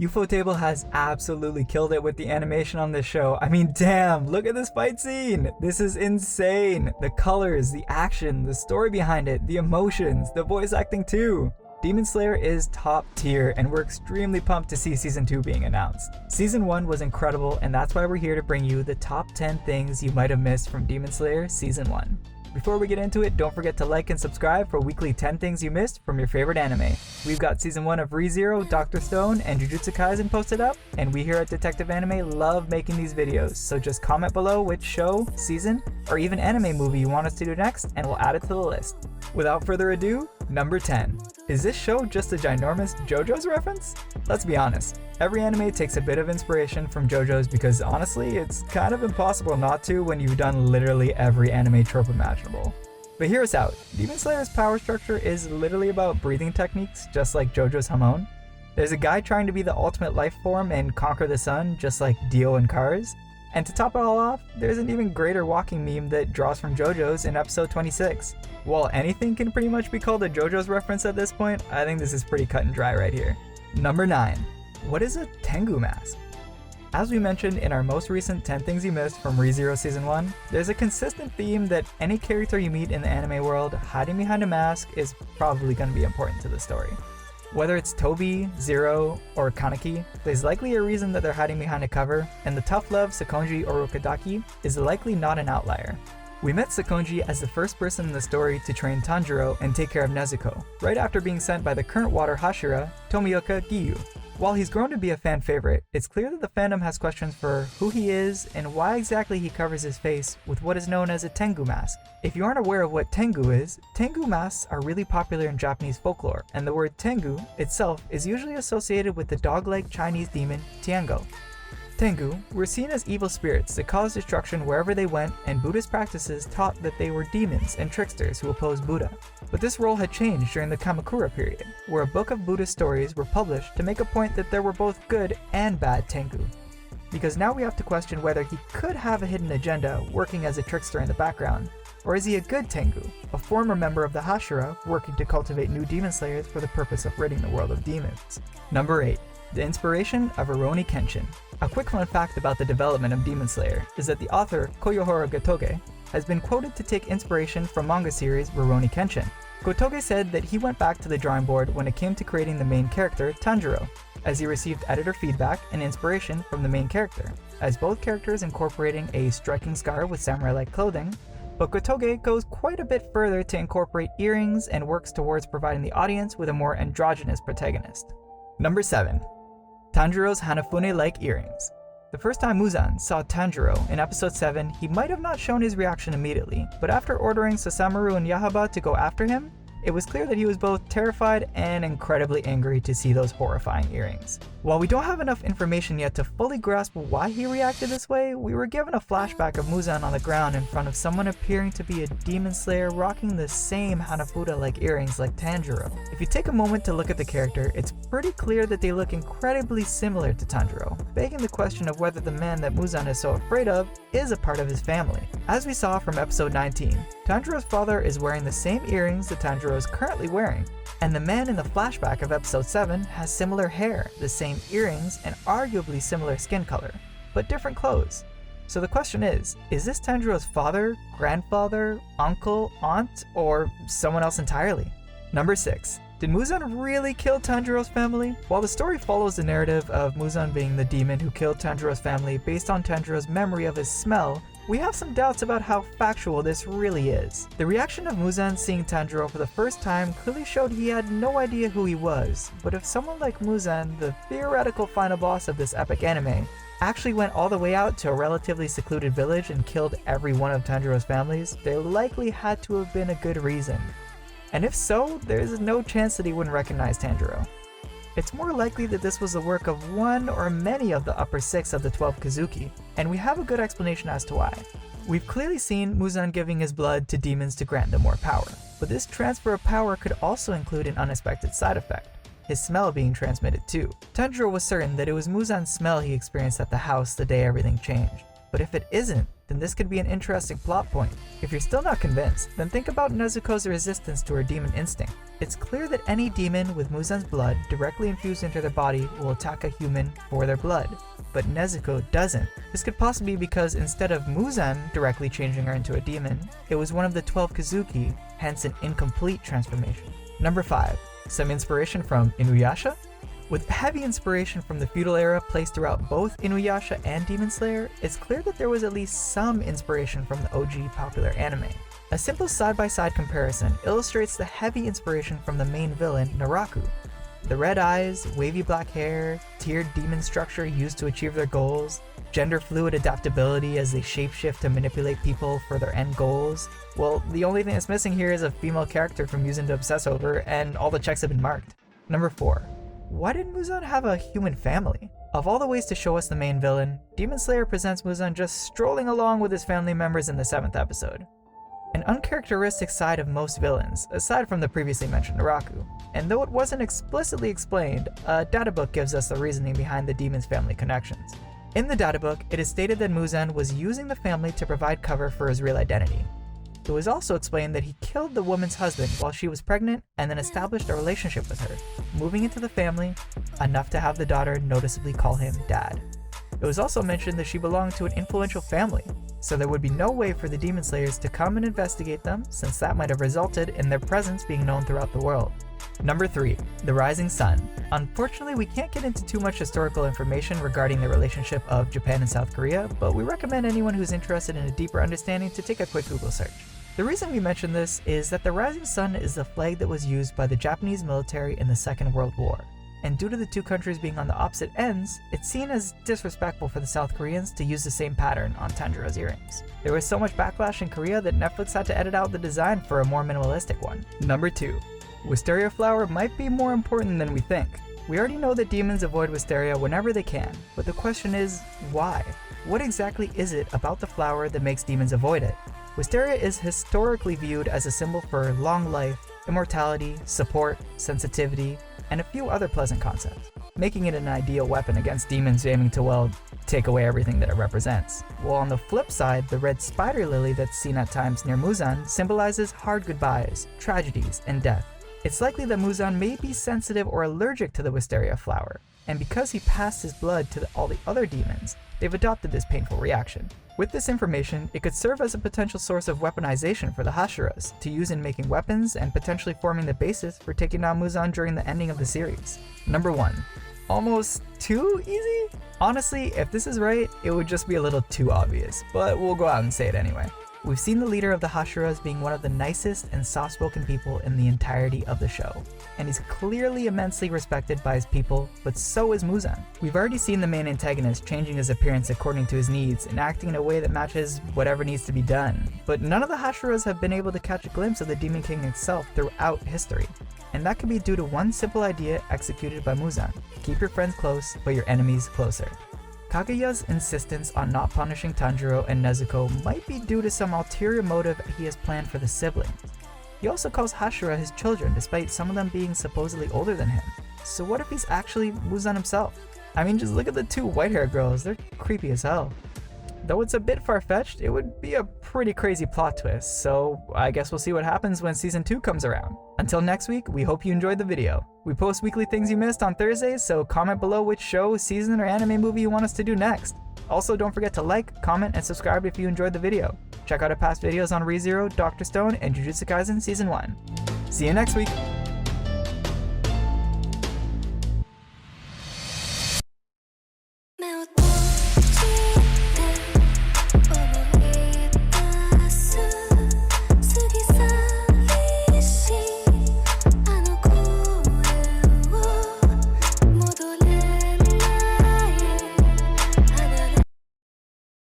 Ufotable has absolutely killed it with the animation on this show. I mean, damn, look at this fight scene! This is insane! The colors, the action, the story behind it, the emotions, the voice acting too. Demon Slayer is top tier, and we're extremely pumped to see Season 2 being announced. Season 1 was incredible, and that's why we're here to bring you the top 10 things you might have missed from Demon Slayer Season 1. Before we get into it, don't forget to like and subscribe for weekly 10 things you missed from your favorite anime. We've got Season 1 of ReZero, Dr. Stone, and Jujutsu Kaisen posted up, and we here at DetectiveAnime love making these videos, so just comment below which show, season, or even anime movie you want us to do next, and we'll add it to the list. Without further ado, number 10. Is this show just a ginormous JOJO's reference? Let's be honest, every anime takes a bit of inspiration from JOJO's because honestly, it's kind of impossible not to when you've done literally every anime trope imaginable. But hear us out, Demon Slayer's power structure is literally about breathing techniques, just like JOJO's Hamon. There's a guy trying to be the ultimate life form and conquer the sun, just like Dio and Cars. And to top it all off, there's an even greater walking meme that draws from JOJO's in episode 26. While anything can pretty much be called a JOJO's reference at this point, I think this is pretty cut and dry right here. Number 9. What is a Tengu mask? As we mentioned in our most recent 10 things you missed from ReZero Season 1, there's a consistent theme that any character you meet in the anime world hiding behind a mask is probably going to be important to the story. Whether it's Tobi, Zero, or Kaneki, there's likely a reason that they're hiding behind a cover, and the tough love Sakonji Orokadaki is likely not an outlier. We met Sakonji as the first person in the story to train Tanjiro and take care of Nezuko, right after being sent by the current water Hashira, Tomioka Giyu. While he's grown to be a fan favorite, it's clear that the fandom has questions for who he is and why exactly he covers his face with what is known as a Tengu mask. If you aren't aware of what Tengu is, Tengu masks are really popular in Japanese folklore, and the word Tengu itself is usually associated with the dog-like Chinese demon Tiango. Tengu were seen as evil spirits that caused destruction wherever they went, and Buddhist practices taught that they were demons and tricksters who opposed Buddha. But this role had changed during the Kamakura period, where a book of Buddhist stories were published to make a point that there were both good and bad Tengu. Because now we have to question whether he could have a hidden agenda working as a trickster in the background, or is he a good Tengu, a former member of the Hashira working to cultivate new demon slayers for the purpose of ridding the world of demons. Number 8. The inspiration of Rorouni Kenshin. A quick fun fact about the development of Demon Slayer is that the author Koyohara Gotoge has been quoted to take inspiration from manga series Rorouni Kenshin. Gotoge said that he went back to the drawing board when it came to creating the main character, Tanjiro, as he received editor feedback and inspiration from the main character, as both characters incorporating a striking scar with samurai-like clothing, but Gotoge goes quite a bit further to incorporate earrings and works towards providing the audience with a more androgynous protagonist. Number 7. Tanjiro's Hanafune-like earrings. The first time Muzan saw Tanjiro in episode 7, he might have not shown his reaction immediately, but after ordering Sasamaru and Yahaba to go after him, it was clear that he was both terrified and incredibly angry to see those horrifying earrings. While we don't have enough information yet to fully grasp why he reacted this way, we were given a flashback of Muzan on the ground in front of someone appearing to be a demon slayer rocking the same Hanafuda-like earrings like Tanjiro. If you take a moment to look at the character, it's pretty clear that they look incredibly similar to Tanjiro, begging the question of whether the man that Muzan is so afraid of is a part of his family. As we saw from episode 19, Tanjiro's father is wearing the same earrings that Tanjiro is currently wearing, and the man in the flashback of episode 7 has similar hair, the same earrings, and arguably similar skin color, but different clothes. So the question is this Tanjiro's father, grandfather, uncle, aunt, or someone else entirely? Number 6. Did Muzan really kill Tanjiro's family? While the story follows the narrative of Muzan being the demon who killed Tanjiro's family based on Tanjiro's memory of his smell, we have some doubts about how factual this really is. The reaction of Muzan seeing Tanjiro for the first time clearly showed he had no idea who he was, but if someone like Muzan, the theoretical final boss of this epic anime, actually went all the way out to a relatively secluded village and killed every one of Tanjiro's families, there likely had to have been a good reason. And if so, there is no chance that he wouldn't recognize Tanjiro. It's more likely that this was the work of one or many of the upper 6 of the 12 Kazuki, and we have a good explanation as to why. We've clearly seen Muzan giving his blood to demons to grant them more power, but this transfer of power could also include an unexpected side effect, his smell being transmitted too. Tanjiro was certain that it was Muzan's smell he experienced at the house the day everything changed, but if it isn't, then this could be an interesting plot point. If you're still not convinced, then think about Nezuko's resistance to her demon instinct. It's clear that any demon with Muzan's blood directly infused into their body will attack a human for their blood, but Nezuko doesn't. This could possibly be because instead of Muzan directly changing her into a demon, it was one of the 12 Kazuki, hence an incomplete transformation. Number 5. Some inspiration from Inuyasha? With heavy inspiration from the feudal era placed throughout both Inuyasha and Demon Slayer, it's clear that there was at least some inspiration from the OG popular anime. A simple side-by-side comparison illustrates the heavy inspiration from the main villain, Naraku. The red eyes, wavy black hair, tiered demon structure used to achieve their goals, gender-fluid adaptability as they shapeshift to manipulate people for their end goals. Well, the only thing that's missing here is a female character for Muzan to obsess over, and all the checks have been marked. Number 4. Why did Muzan have a human family? Of all the ways to show us the main villain, Demon Slayer presents Muzan just strolling along with his family members in the 7th episode. An uncharacteristic side of most villains, aside from the previously mentioned Naraku. And though it wasn't explicitly explained, a databook gives us the reasoning behind the demon's family connections. In the databook, it is stated that Muzan was using the family to provide cover for his real identity. It was also explained that he killed the woman's husband while she was pregnant and then established a relationship with her, moving into the family enough to have the daughter noticeably call him dad. It was also mentioned that she belonged to an influential family, so there would be no way for the Demon Slayers to come and investigate them, since that might have resulted in their presence being known throughout the world. Number 3. The Rising Sun. Unfortunately, we can't get into too much historical information regarding the relationship of Japan and South Korea, but we recommend anyone who's interested in a deeper understanding to take a quick Google search. The reason we mention this is that the Rising Sun is the flag that was used by the Japanese military in the Second World War, and due to the two countries being on the opposite ends, it's seen as disrespectful for the South Koreans to use the same pattern on Tanjiro's earrings. There was so much backlash in Korea that Netflix had to edit out the design for a more minimalistic one. Number 2. Wisteria flower might be more important than we think. We already know that demons avoid Wisteria whenever they can, but the question is, why? What exactly is it about the flower that makes demons avoid it? Wisteria is historically viewed as a symbol for long life, immortality, support, sensitivity, and a few other pleasant concepts, making it an ideal weapon against demons aiming to, well, take away everything that it represents. While on the flip side, the red spider lily that's seen at times near Muzan symbolizes hard goodbyes, tragedies, and death. It's likely that Muzan may be sensitive or allergic to the Wisteria flower, and because he passed his blood to all the other demons, they've adopted this painful reaction. With this information, it could serve as a potential source of weaponization for the Hashiras to use in making weapons and potentially forming the basis for taking down Muzan during the ending of the series. Number 1. Almost too easy? Honestly, if this is right, it would just be a little too obvious, but we'll go out and say it anyway. We've seen the leader of the Hashiras being one of the nicest and soft-spoken people in the entirety of the show, and he's clearly immensely respected by his people, but so is Muzan. We've already seen the main antagonist changing his appearance according to his needs and acting in a way that matches whatever needs to be done, but none of the Hashiras have been able to catch a glimpse of the Demon King itself throughout history, and that could be due to one simple idea executed by Muzan: keep your friends close, but your enemies closer. Kaguya's insistence on not punishing Tanjiro and Nezuko might be due to some ulterior motive he has planned for the siblings. He also calls Hashira his children despite some of them being supposedly older than him. So what if he's actually Muzan himself? I mean, just look at the two white-haired girls, they're creepy as hell. Though it's a bit far-fetched, it would be a pretty crazy plot twist, so I guess we'll see what happens when Season 2 comes around. Until next week, we hope you enjoyed the video. We post weekly things you missed on Thursdays, so comment below which show, season, or anime movie you want us to do next. Also, don't forget to like, comment, and subscribe if you enjoyed the video. Check out our past videos on ReZero, Dr. Stone, and Jujutsu Kaisen Season 1. See you next week!